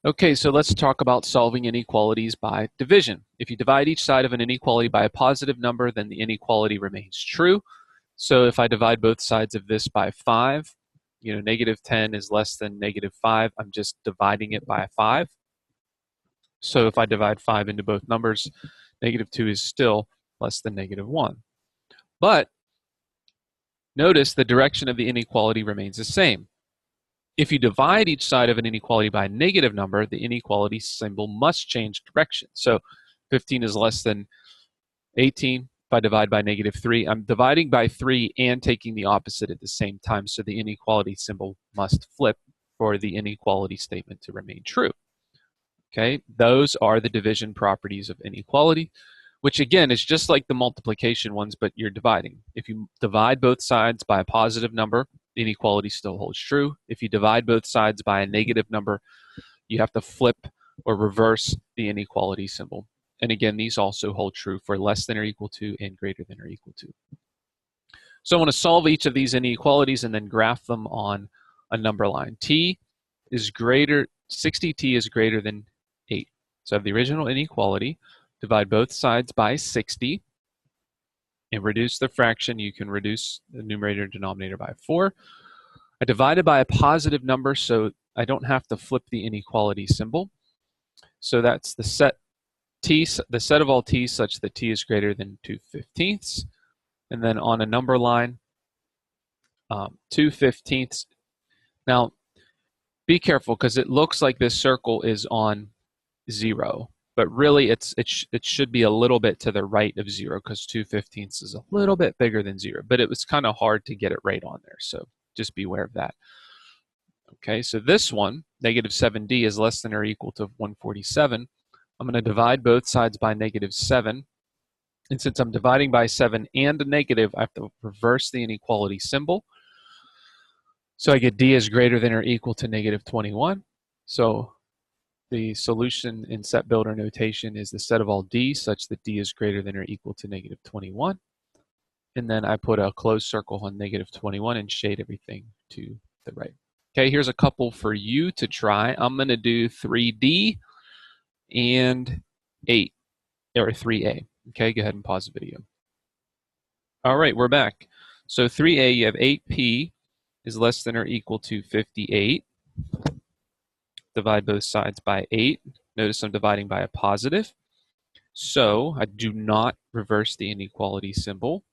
Okay, so let's talk about solving inequalities by division. If you divide each side of an inequality by a positive number, then the inequality remains true. So if I divide both sides of this by 5, negative 10 is less than negative 5. I'm just dividing it by 5. So if I divide 5 into both numbers, negative 2 is still less than negative 1. But notice the direction of the inequality remains the same. If you divide each side of an inequality by a negative number, the inequality symbol must change direction. So 15 is less than 18. If I divide by negative 3, I'm dividing by 3 and taking the opposite at the same time. So the inequality symbol must flip for the inequality statement to remain true. Okay, those are the division properties of inequality, which again is just like the multiplication ones, but you're dividing. If you divide both sides by a positive number, the inequality still holds true. If you divide both sides by a negative number, you have to flip or reverse the inequality symbol. And again, these also hold true for less than or equal to and greater than or equal to. So I want to solve each of these inequalities and then graph them on a number line. 60t is greater than 8. So I have the original inequality, divide both sides by 60, and reduce the fraction. You can reduce the numerator and denominator by 4. I divided by a positive number, so I don't have to flip the inequality symbol. So that's the set of all t such that t is greater than 2/15. And then on a number line, 2/15. Now, be careful because it looks like this circle is on 0, but really it should be a little bit to the right of 0 because 2/15 is a little bit bigger than 0, but it was kind of hard to get it right on there, so just be aware of that. Okay, so this one, negative 7d, is less than or equal to 147. I'm going to divide both sides by negative 7, and since I'm dividing by 7 and a negative, I have to reverse the inequality symbol. So I get d is greater than or equal to negative 21. So the solution in set builder notation is the set of all d such that d is greater than or equal to negative 21. And then I put a closed circle on negative 21 and shade everything to the right. Okay, here's a couple for you to try. I'm going to do 3d and 8, or 3a. Okay, go ahead and pause the video. All right, we're back. So 3a, you have 8p is less than or equal to 58. Divide both sides by 8. Notice I'm dividing by a positive. So I do not reverse the inequality symbol.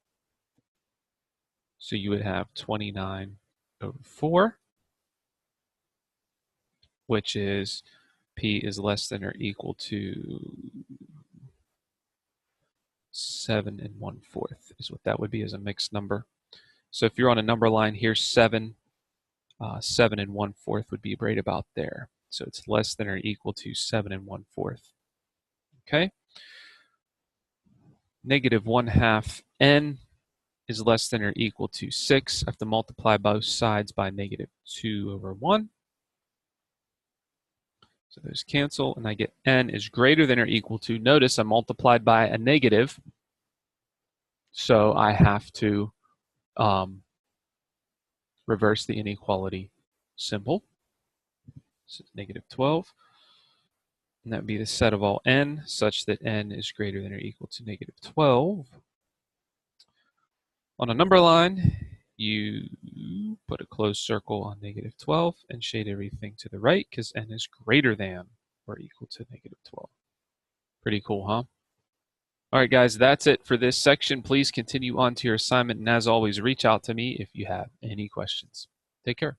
So you would have 29/4, which is p is less than or equal to 7 1/4 is what that would be as a mixed number. So if you're on a number line here, 7 1/4 would be right about there. So it's less than or equal to 7 1/4. Okay. Negative 1/2 n is less than or equal to 6. I have to multiply both sides by negative 2/1. So those cancel, and I get n is greater than or equal to, notice I multiplied by a negative, so I have to reverse the inequality symbol. So negative 12. And that would be the set of all n such that n is greater than or equal to negative 12. On a number line, you put a closed circle on negative 12 and shade everything to the right because n is greater than or equal to negative 12. Pretty cool, huh? All right, guys, that's it for this section. Please continue on to your assignment, and as always, reach out to me if you have any questions. Take care.